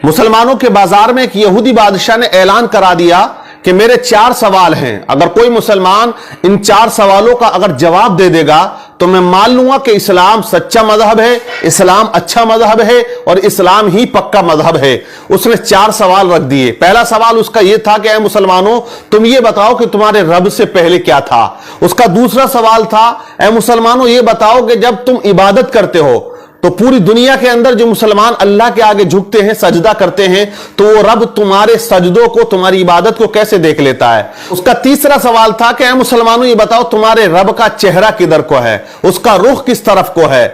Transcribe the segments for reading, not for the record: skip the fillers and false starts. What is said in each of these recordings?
मुसलमानों के बाजार में एक यहूदी बादशाह ने ऐलान करा दिया कि मेरे 4 सवाल हैं, अगर कोई मुसलमान इन 4 सवालों का अगर जवाब दे देगा तो मैं मान लूंगा कि इस्लाम सच्चा मजहब है, इस्लाम अच्छा मजहब है और इस्लाम ही पक्का मजहब है। उसने 4 सवाल रख दिए। पहला सवाल उसका यह था कि ऐ मुसलमानों, तुम ये बताओ कि तुम्हारे रब से पहले क्या था। उसका दूसरा सवाल था, ऐ मुसलमानों ये बताओ कि जब तुम इबादत करते हो तो पूरी दुनिया के अंदर जो मुसलमान अल्लाह के आगे झुकते हैं, सजदा करते हैं, तो वो रब तुम्हारे सजदों को, तुम्हारी इबादत को कैसे देख लेता है। उसका तीसरा सवाल था कि ऐ मुसलमानों ये बताओ तुम्हारे रब का चेहरा किधर को है, उसका रुख किस तरफ को है।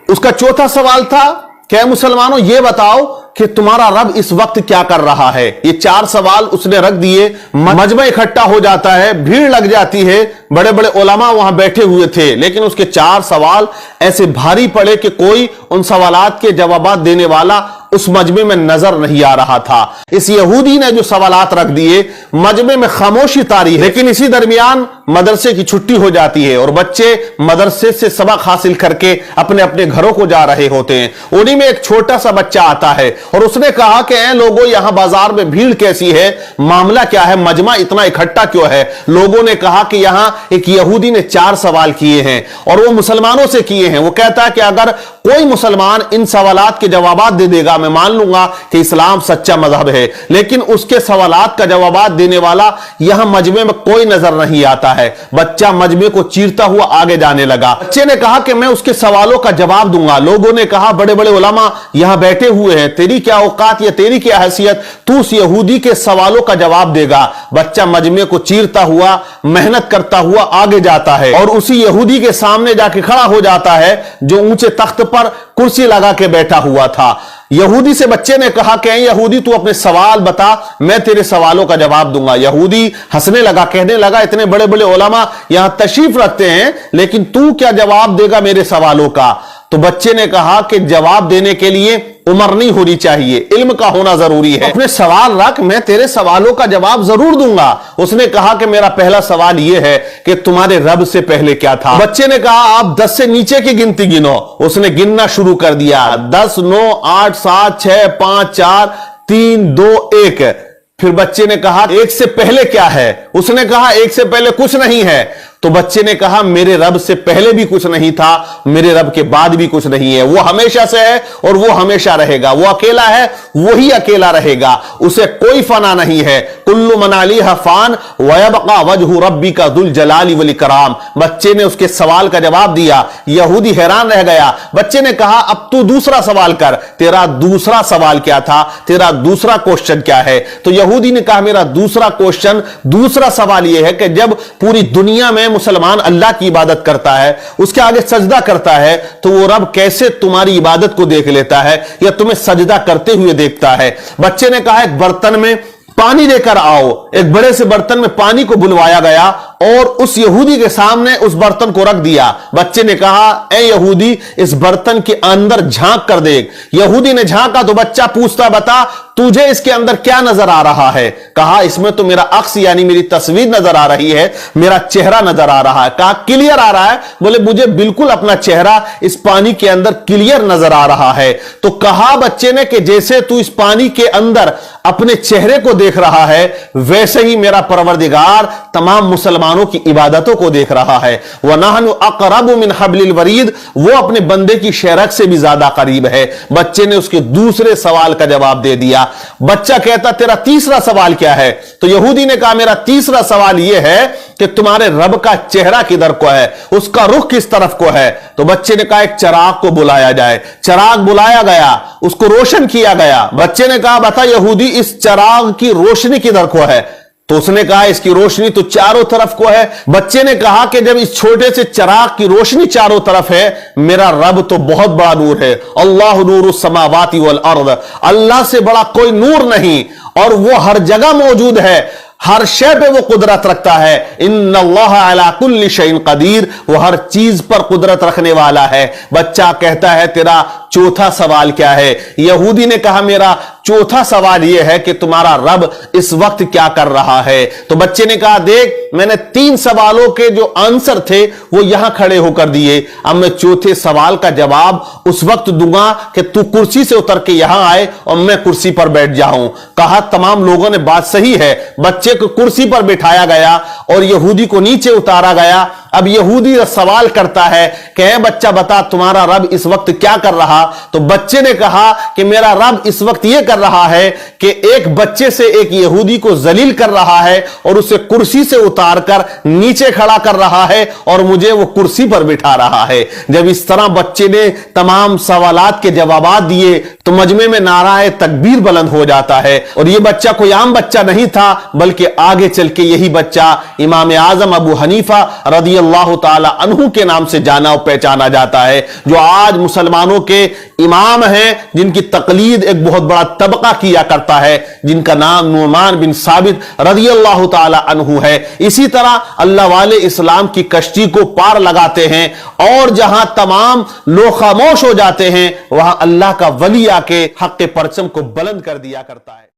उसका चौथा सवाल था कि ऐ मुसलमानों ये बताओ कि तुम्हारा रब इस वक्त क्या कर रहा है। ये 4 सवाल उसने रख दिए। मजमा इकट्ठा हो जाता है, भीड़ लग जाती है, बड़े बड़े उलमा वहां बैठे हुए थे, लेकिन उसके 4 सवाल ऐसे भारी पड़े कि कोई उन सवालात के जवाब देने वाला उस मजमे में नजर नहीं आ रहा था। इस यहूदी ने जो सवालात रख दिए, मजमे में खामोशी तारी है। लेकिन इसी दरमियान मदरसे की छुट्टी हो जाती है और बच्चे मदरसे से सबक हासिल करके अपने अपने घरों को जा रहे होते हैं। उन्हीं में एक छोटा सा बच्चा आता है और उसने कहा कि ऐ लोगों, यहां बाजार में भीड़ कैसी है, मामला क्या है, मजमा इतना इकट्ठा क्यों है। लोगों ने कहा कि यहां एक यहूदी ने 4 सवाल किए हैं और वो मुसलमानों से किए हैं। वो कहता है कि अगर कोई मुसलमान इन सवालात के जवाब दे देगा, मैं मान लूंगा कि इस्लाम सच्चा मजहब है। लेकिन उसके सवालात का जवाब देने वाला यहां मजमे में कोई नजर नहीं आता है। बच्चा मजमे को चीरता हुआ आगे जाने लगा। बच्चे ने कहा कि मैं उसके सवालों का जवाब दूंगा। लोगों ने कहा बड़े बड़े उलमा यहां बैठे हुए हैं, तेरी क्या औकात या तेरी क्या हैसियत, तू उस यहूदी के सवालों का जवाब देगा। बच्चा मजमे को चीरता हुआ, मेहनत करता हुआ आगे जाता है और उसी यहूदी के सामने जाके खड़ा हो जाता है जो ऊंचे तख्त पर कुर्सी लगा के बैठा हुआ था। यहूदी से बच्चे ने कहा कि यहूदी तू अपने सवाल बता, मैं तेरे सवालों का जवाब दूंगा। यहूदी हंसने लगा, कहने लगा इतने बड़े बड़े उलमा यहां तशरीफ रखते हैं, लेकिन तू क्या जवाब देगा मेरे सवालों का। तो बच्चे ने कहा कि जवाब देने के लिए उम्र नहीं होनी चाहिए, इल्म का होना जरूरी है। अपने सवाल रख, मैं तेरे सवालों का जवाब जरूर दूंगा। उसने कहा कि मेरा पहला सवाल यह है कि तुम्हारे रब से पहले क्या था। बच्चे ने कहा आप 10 से नीचे की गिनती गिनो। उसने गिनना शुरू कर दिया, 10, 9, 8, 7, 6, 5, 4, 3, 2, 1। फिर बच्चे ने कहा 1 से पहले क्या है। उसने कहा 1 से पहले कुछ नहीं है। तो बच्चे ने कहा मेरे रब से पहले भी कुछ नहीं था, मेरे रब के बाद भी कुछ नहीं है। वो हमेशा से है और वो हमेशा रहेगा। वो अकेला है, वही अकेला रहेगा, उसे कोई फना नहीं है। कुल्लु मन अलैहा फान व यबका वजहु रब्बिका दुल जलाली वल इकराम। बच्चे ने उसके सवाल का जवाब दिया। यहूदी हैरान रह गया। बच्चे ने कहा अब तू दूसरा सवाल कर, तेरा दूसरा सवाल क्या था, तेरा दूसरा क्वेश्चन क्या है। तो यहूदी ने कहा मेरा दूसरा क्वेश्चन, दूसरा सवाल यह है कि जब पूरी दुनिया में मुसलमान अल्लाह की इबादत करता है, उसके आगे सजदा करता है, तो वो रब कैसे तुम्हारी इबादत को देख लेता है या तुम्हें सजदा करते हुए देखता है। बच्चे ने कहा एक बर्तन में पानी लेकर आओ। एक बड़े से बर्तन में पानी को बुलवाया गया और उस यहूदी के सामने उस बर्तन को रख दिया। बच्चे ने कहा ए यहूदी, इस बर्तन के अंदर झांक कर देख। यहूदी ने झांका तो बच्चा पूछता बता तुझे इसके अंदर क्या नजर आ रहा है। कहा इसमें तो मेरा अक्स यानी मेरी तस्वीर नजर आ रही है, मेरा चेहरा नजर आ रहा है। कहा क्लियर आ रहा है। बोले मुझे बिल्कुल अपना चेहरा इस पानी के अंदर क्लियर नजर आ रहा है। तो कहा बच्चे ने कि जैसे तू इस पानी के अंदर अपने चेहरे को देख रहा है, वैसे ही मेरा परवरदिगार तमाम मुसलमानों की इबादतों को देख रहा है। व नहनु अक़रबु मिन हब्लिल वरीद, वो अपने बंदे की शेरक से भी ज्यादा करीब है। बच्चे ने उसके दूसरे सवाल का जवाब दे दिया। बच्चा कहता तेरा तीसरा सवाल क्या है। तो यहूदी ने कहा मेरा तीसरा सवाल यह है कि तुम्हारे रब का चेहरा किधर को है, उसका रुख किस तरफ को है। तो बच्चे ने कहा एक चिराग को बुलाया जाए। चिराग बुलाया गया, उसको रोशन किया गया। बच्चे ने कहा बता यहूदी इस चिराग की रोशनी किधर को है। तो उसने कहा इसकी रोशनी तो चारों तरफ को है। बच्चे ने कहा कि जब इस छोटे से चिराग की रोशनी चारों तरफ है, मेरा रब तो बहुत बड़ा नूर है। अल्लाहु नूरुस समावाति वल अर्द, अल्लाह से बड़ा कोई नूर नहीं और वो हर जगह मौजूद है, हर शय पे वो कुदरत रखता है। इन्नल्लाह अला कुल्लि शैइन कदीर, वो हर चीज पर कुदरत रखने वाला है। बच्चा कहता है तेरा चौथा सवाल क्या है? यहूदी ने कहा मेरा चौथा सवाल यह है कि तुम्हारा रब इस वक्त क्या कर रहा है? तो बच्चे ने कहा देख, मैंने 3 सवालों के जो आंसर थे वो यहां खड़े होकर दिए, अब मैं चौथे सवाल का जवाब उस वक्त दूंगा कि तू कुर्सी से उतर के यहां आए और मैं कुर्सी पर बैठ जाऊं। कहा तमाम लोगों ने बात सही है। बच्चे को कुर्सी पर बिठाया गया और यहूदी को नीचे उतारा गया। अब यहूदी सवाल करता है कि ऐ बच्चा बता तुम्हारा रब इस वक्त क्या कर रहा? तो बच्चे ने कहा कि मेरा रब इस वक्त यह कर रहा है कि एक बच्चे से एक यहूदी को जलील कर रहा है और उसे कुर्सी से उतारकर नीचे खड़ा कर रहा है और मुझे वो कुर्सी पर बिठा रहा है। जब इस तरह बच्चे ने तमाम सवालात के जवाब दिए तो मजमे में नाराए तकबीर बुलंद हो जाता है। और यह बच्चा कोई आम बच्चा नहीं था, बल्कि आगे चल के यही बच्चा इमाम आजम अबू हनीफा रदी अल्लाह ताला अन्हु के नाम से जाना और पहचाना जाता है, जो आज मुसलमानों के इमाम हैं, जिनकी तकलीद एक बहुत बड़ा तबका किया करता है, जिनका नाम नुमान बिन साबित रदी अल्लाह ताला अन्हु है। इसी तरह अल्लाह वाले इस्लाम की कश्ती को पार लगाते हैं और जहां तमाम लोग खामोश हो जाते हैं वहां अल्लाह का वली आके हक के परचम को बुलंद कर दिया करता है।